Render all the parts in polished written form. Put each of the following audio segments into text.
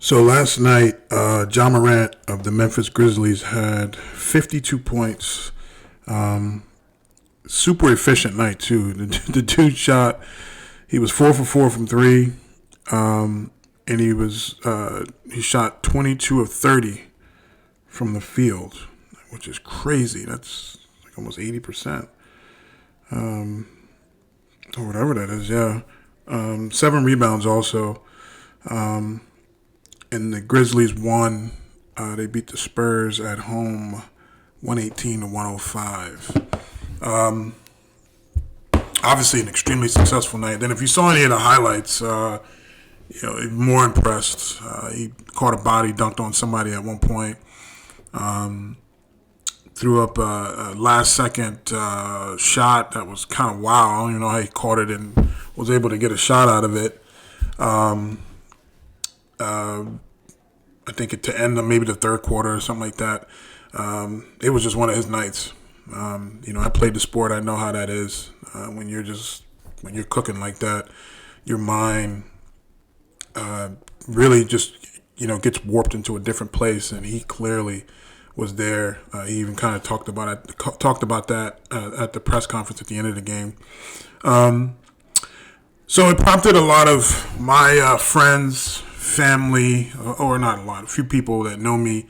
So last night, Ja Morant of the Memphis Grizzlies had 52 points. Um, Super efficient night too. The dude shot. He was 4 for 4 from three, and he shot 22 of 30 from the field, which is crazy. That's like almost 80%, or whatever that is. Yeah, 7 rebounds also. And the Grizzlies won. They beat the Spurs at home, 118 to 105. Obviously, an extremely successful night. Then, if you saw any of the highlights, more impressed. He caught a body, dunked on somebody at one point. Threw up a last-second shot that was kind of wow. I don't even know how he caught it and was able to get a shot out of it. I think to end maybe the third quarter or something like that. It was just one of his nights. I played the sport. I know how that is. When you're cooking like that, your mind really just gets warped into a different place. And he clearly was there. He even kind of talked about that at the press conference at the end of the game. So it prompted a lot of my friends, family, or not a lot, a few people that know me,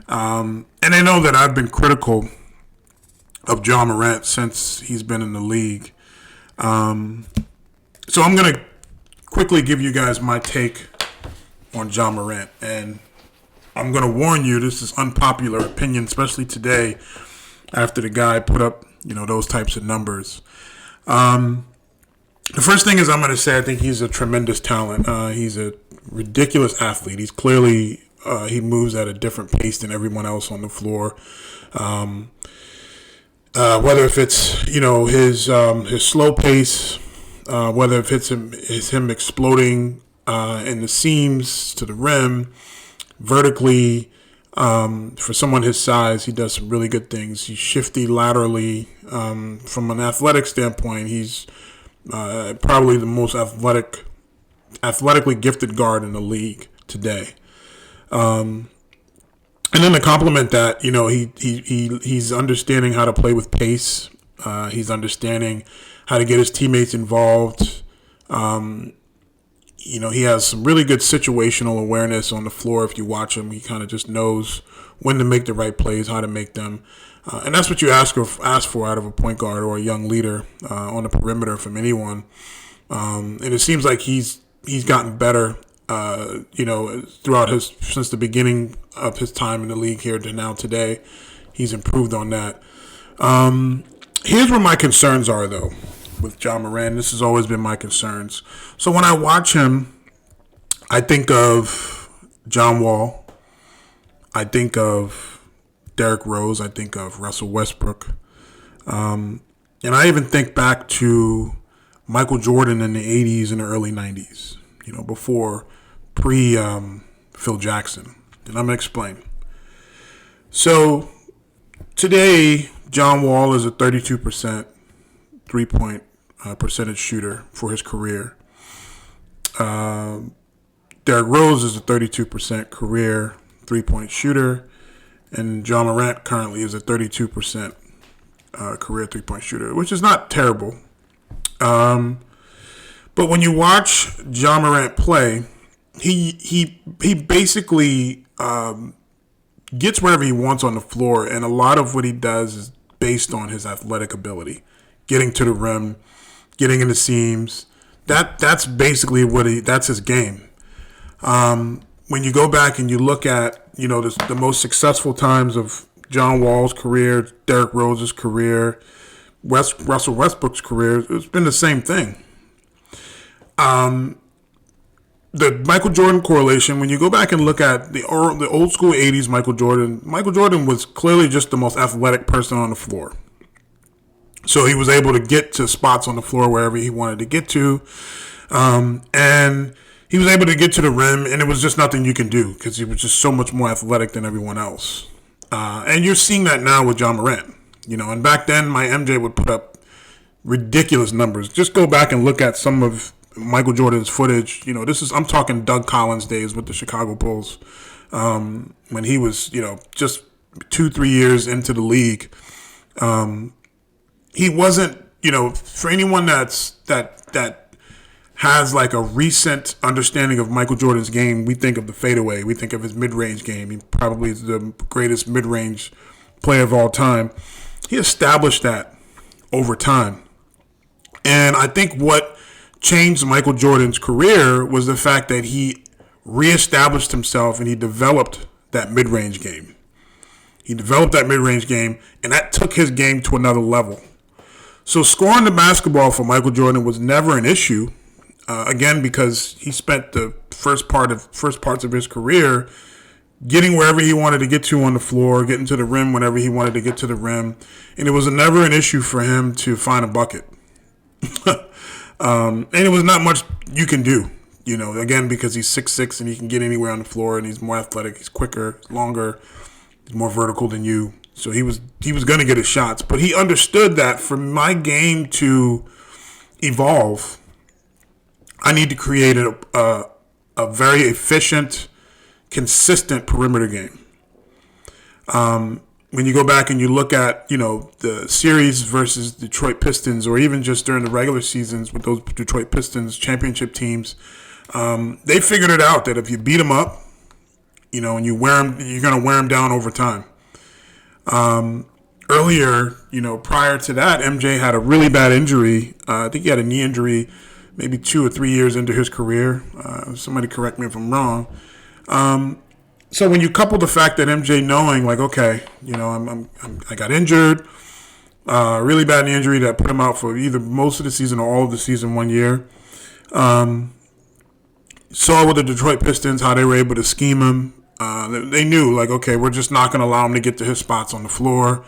and they know that I've been critical of Ja Morant since he's been in the league. So I'm going to quickly give you guys my take on Ja Morant, and I'm going to warn you, this is unpopular opinion, especially today after the guy put up, those types of numbers. The first thing is I'm going to say I think he's a tremendous talent. He's a ridiculous athlete. He's clearly he moves at a different pace than everyone else on the floor. Whether if it's his slow pace, whether if it's him exploding in the seams to the rim, vertically. For someone his size, he does some really good things. He's shifty laterally. From an athletic standpoint, he's probably the most athletically gifted guard in the league today. And then to complement that, he's understanding how to play with pace. He's understanding how to get his teammates involved. He has some really good situational awareness on the floor. If you watch him, he kind of just knows when to make the right plays, how to make them. And that's what you ask for out of a point guard or a young leader on the perimeter from anyone. And it seems like he's gotten better, since the beginning of his time in the league here to now today. He's improved on that. Here's where my concerns are, though, with Ja Morant. This has always been my concerns. So when I watch him, I think of John Wall. I think of Derrick Rose. I think of Russell Westbrook. And I even think back to Michael Jordan in the 80s and the early 90s, before pre-Phil Jackson. And I'm going to explain. So today, John Wall is a 32% three-point percentage shooter for his career. Derrick Rose is a 32% career three-point shooter. And Ja Morant currently is a 32% career three-point shooter, which is not terrible. But when you watch Ja Morant play, he basically gets wherever he wants on the floor, and a lot of what he does is based on his athletic ability, getting to the rim, getting in the seams. That's basically that's his game. When you go back and you look at the most successful times of John Wall's career, Derrick Rose's career, Russell Westbrook's career, it's been the same thing. The Michael Jordan correlation, when you go back and look at the old school 80s Michael Jordan was clearly just the most athletic person on the floor. So he was able to get to spots on the floor wherever he wanted to get to. And he was able to get to the rim, and it was just nothing you can do because he was just so much more athletic than everyone else. And you're seeing that now with Ja Morant. And back then, my MJ would put up ridiculous numbers. Just go back and look at some of Michael Jordan's footage. I'm talking Doug Collins days with the Chicago Bulls, when he was, just 2-3 years into the league. He wasn't, for anyone that has like a recent understanding of Michael Jordan's game, we think of the fadeaway. We think of his mid-range game. He probably is the greatest mid-range player of all time. He established that over time. And I think what changed Michael Jordan's career was the fact that he reestablished himself and he developed that mid-range game. And that took his game to another level. So scoring the basketball for Michael Jordan was never an issue. Again, because he spent the first parts of his career getting wherever he wanted to get to on the floor, getting to the rim whenever he wanted to get to the rim, and it was never an issue for him to find a bucket. And it was not much you can do, again, because he's 6'6" and he can get anywhere on the floor, and he's more athletic, he's quicker, longer, he's more vertical than you. So he was going to get his shots, but he understood that for my game to evolve, I need to create a very efficient, consistent perimeter game. When you go back and you look at, the series versus Detroit Pistons, or even just during the regular seasons with those Detroit Pistons championship teams, they figured it out that if you beat them up, and you wear them, you're going to wear them down over time. Earlier, prior to that, MJ had a really bad injury. I think he had a knee injury maybe 2 or 3 years into his career. Somebody correct me if I'm wrong. So when you couple the fact that MJ knowing, like, okay, I got injured, really bad knee injury that put him out for either most of the season or all of the season 1 year. Saw with the Detroit Pistons how they were able to scheme him. They knew, like, okay, we're just not going to allow him to get to his spots on the floor.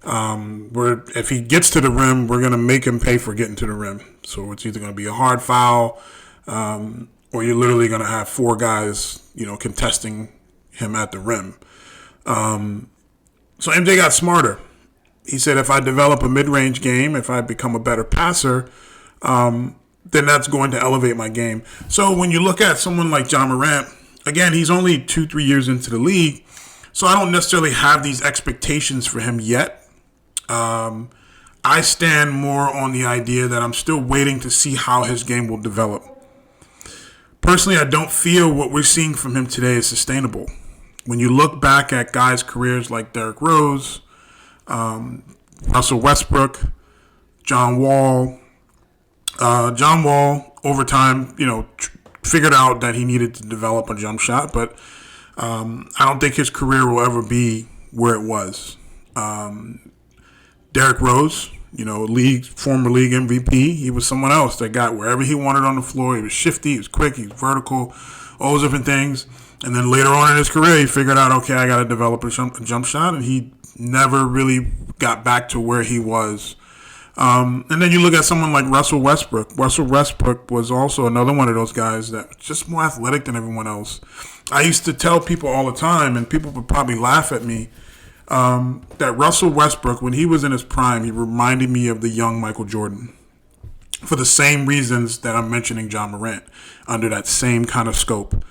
If he gets to the rim, we're going to make him pay for getting to the rim. So it's either going to be a hard foul, or you're literally going to have 4 guys, contesting him at the rim. So MJ got smarter. He said, if I develop a mid-range game, if I become a better passer, then that's going to elevate my game. So when you look at someone like Ja Morant, again, he's only 2-3 years into the league, so I don't necessarily have these expectations for him yet. I stand more on the idea that I'm still waiting to see how his game will develop. Personally, I don't feel what we're seeing from him today is sustainable. When you look back at guys' careers like Derrick Rose, Russell Westbrook, John Wall over time, figured out that he needed to develop a jump shot, but I don't think his career will ever be where it was. Derrick Rose, former league MVP, he was someone else that got wherever he wanted on the floor. He was shifty, he was quick, he was vertical, all those different things. And then later on in his career, he figured out, okay, I got to develop a jump shot, and he never really got back to where he was. And then you look at someone like Russell Westbrook. Russell Westbrook was also another one of those guys that was just more athletic than everyone else. I used to tell people all the time, and people would probably laugh at me, that Russell Westbrook, when he was in his prime, he reminded me of the young Michael Jordan for the same reasons that I'm mentioning Ja Morant, under that same kind of scope.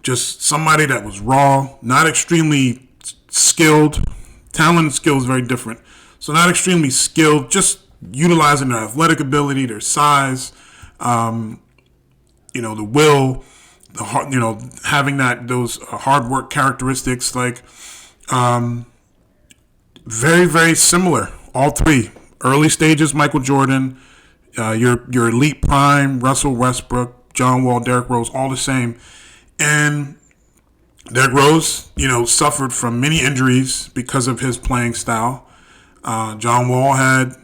Just somebody that was raw, not extremely skilled. Talent and skill is very different. So not extremely skilled, just utilizing their athletic ability, their size, the will, the heart, having those hard work characteristics, like very, very similar. All three early stages: Michael Jordan, your elite prime, Russell Westbrook, John Wall, Derrick Rose, all the same. And Derrick Rose, suffered from many injuries because of his playing style. John Wall had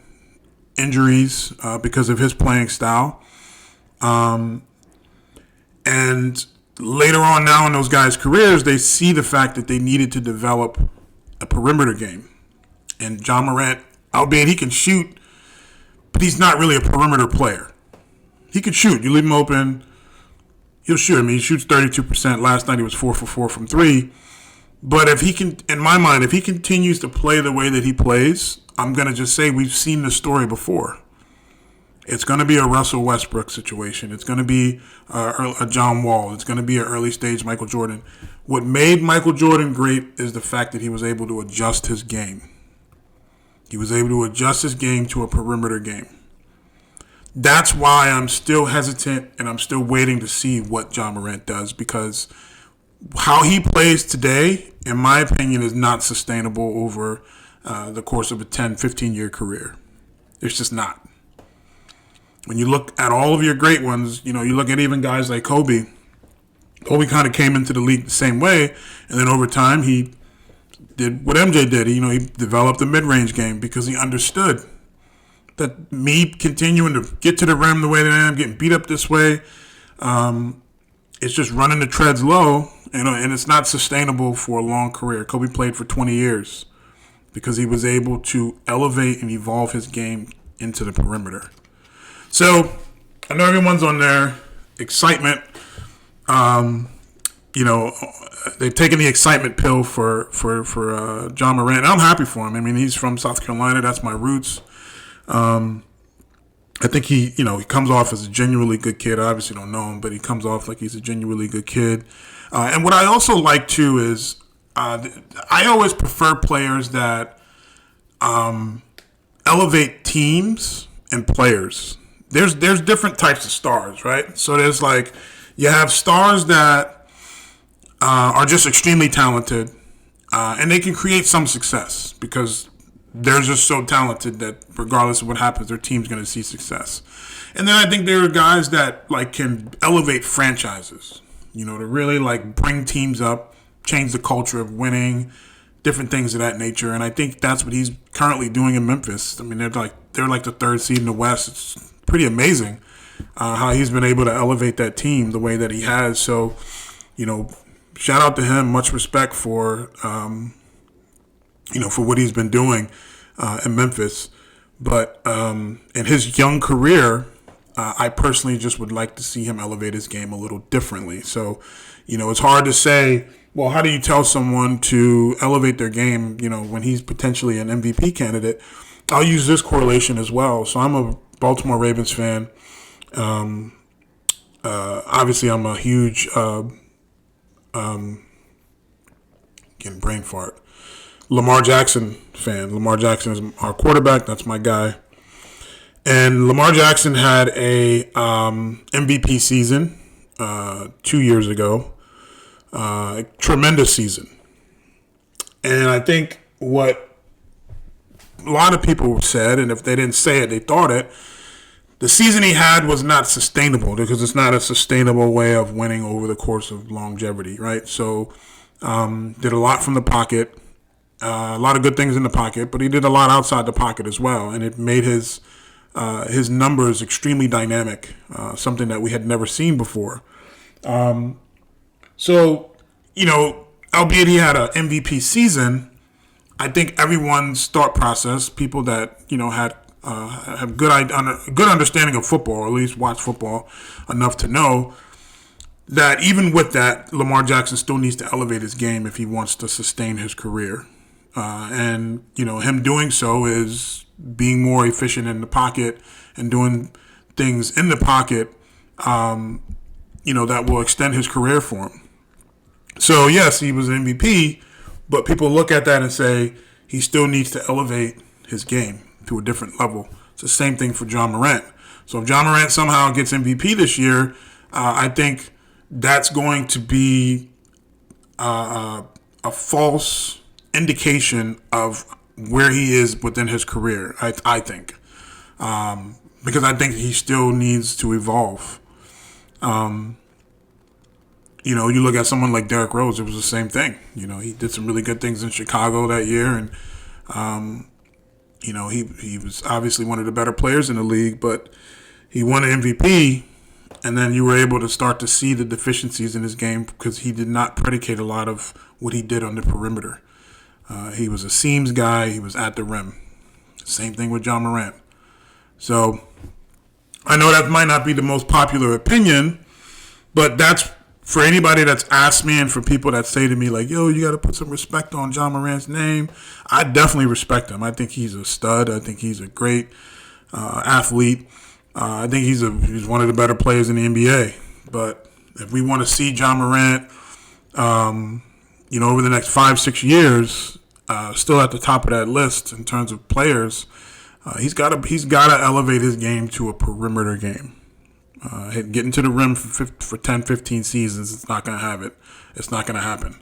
injuries because of his playing style. And later on now in those guys' careers, they see the fact that they needed to develop a perimeter game. And Ja Morant, albeit he can shoot, but he's not really a perimeter player. He can shoot. You leave him open, he'll shoot. He shoots 32%. Last night he was 4 for 4 from 3. But if he can, in my mind, if he continues to play the way that he plays, I'm going to just say we've seen this story before. It's going to be a Russell Westbrook situation. It's going to be a John Wall. It's going to be an early stage Michael Jordan. What made Michael Jordan great is the fact that he was able to adjust his game. He was able to adjust his game to a perimeter game. That's why I'm still hesitant and I'm still waiting to see what Ja Morant does, because how he plays today, in my opinion, is not sustainable over the course of a 10, 15-year career. It's just not. When you look at all of your great ones, you look at even guys like Kobe. Kobe kind of came into the league the same way, and then over time he did what MJ did. He developed a mid-range game because he understood that me continuing to get to the rim the way that I am, getting beat up this way, it's just running the treads low, and it's not sustainable for a long career. Kobe played for 20 years because he was able to elevate and evolve his game into the perimeter. So I know everyone's on their excitement. They've taken the excitement pill for Ja Morant. And I'm happy for him. I mean, he's from South Carolina. That's my roots. I think he comes off as a genuinely good kid. I obviously don't know him, but he comes off like he's a genuinely good kid. And what I also like, too, is I always prefer players that elevate teams and players. There's different types of stars, right? So there's you have stars that are just extremely talented, and they can create some success because they're just so talented that regardless of what happens, their team's going to see success. And then I think there are guys that can elevate franchises, to really bring teams up, change the culture of winning, different things of that nature. And I think that's what he's currently doing in Memphis. I mean, they're the third seed in the West. It's pretty amazing how he's been able to elevate that team the way that he has. So, shout out to him. Much respect for for what he's been doing in Memphis. But in his young career, I personally just would like to see him elevate his game a little differently. So, it's hard to say, well, how do you tell someone to elevate their game, when he's potentially an MVP candidate? I'll use this correlation as well. So I'm a Baltimore Ravens fan. Obviously, I'm a huge getting brain fart. Lamar Jackson fan. Lamar Jackson is our quarterback. That's my guy. And Lamar Jackson had a MVP season 2 years ago. Tremendous season. And I think what a lot of people said, and if they didn't say it, they thought it, the season he had was not sustainable because it's not a sustainable way of winning over the course of longevity, right? So did a lot from the pocket, a lot of good things in the pocket, but he did a lot outside the pocket as well, and it made his numbers extremely dynamic, something that we had never seen before. So, albeit he had an MVP season, I think everyone's thought process, people that, had have good understanding of football, or at least watch football enough to know that even with that, Lamar Jackson still needs to elevate his game if he wants to sustain his career. And him doing so is being more efficient in the pocket and doing things in the pocket, that will extend his career for him. So, yes, he was an MVP, but people look at that and say he still needs to elevate his game to a different level. It's the same thing for Ja Morant. So if Ja Morant somehow gets MVP this year, I think that's going to be a false indication of where he is within his career, I think. Because I think he still needs to evolve. You look at someone like Derrick Rose, it was the same thing. He did some really good things in Chicago that year, and he was obviously one of the better players in the league, but he won an MVP, and then you were able to start to see the deficiencies in his game because he did not predicate a lot of what he did on the perimeter. He was a seams guy. He was at the rim. Same thing with Ja Morant. So I know that might not be the most popular opinion, but that's for anybody that's asked me and for people that say to me, yo, you got to put some respect on Ja Morant's name. I definitely respect him. I think he's a stud. I think he's a great athlete. I think he's one of the better players in the NBA. But if we want to see Ja Morant, over the next 5-6 years, still at the top of that list in terms of players, he's got to elevate his game to a perimeter game. Getting to the rim for 10, 15 seasons, it's not going to have it. It's not going to happen.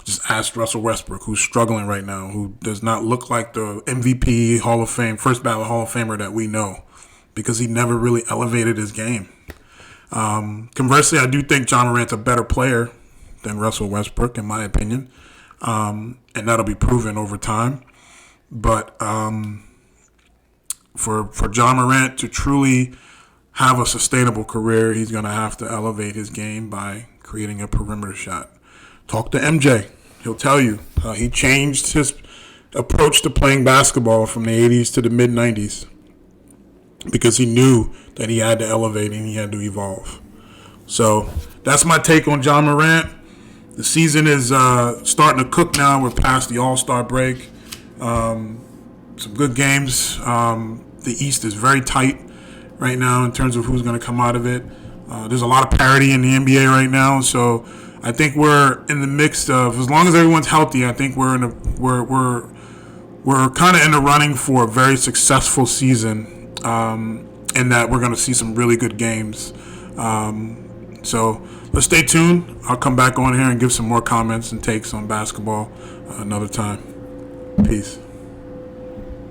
Just ask Russell Westbrook, who's struggling right now, who does not look like the MVP Hall of Fame, first ballot Hall of Famer that we know, because he never really elevated his game. Conversely, I do think Ja Morant's a better player than Russell Westbrook, in my opinion, and that'll be proven over time. But for Ja Morant to truly have a sustainable career, he's going to have to elevate his game by creating a perimeter shot. Talk to MJ. He'll tell you how he changed his approach to playing basketball from the 80s to the mid-90s because he knew that he had to elevate and he had to evolve. So that's my take on Ja Morant. The season is starting to cook now. We're past the All-Star break. Some good games. The East is very tight right now in terms of who's going to come out of it. There's a lot of parity in the NBA right now, so I think we're in the mix of, as long as everyone's healthy, I think we're kind of in the running for a very successful season, in that we're going to see some really good games. So let's stay tuned. I'll come back on here and give some more comments and takes on basketball another time. Peace.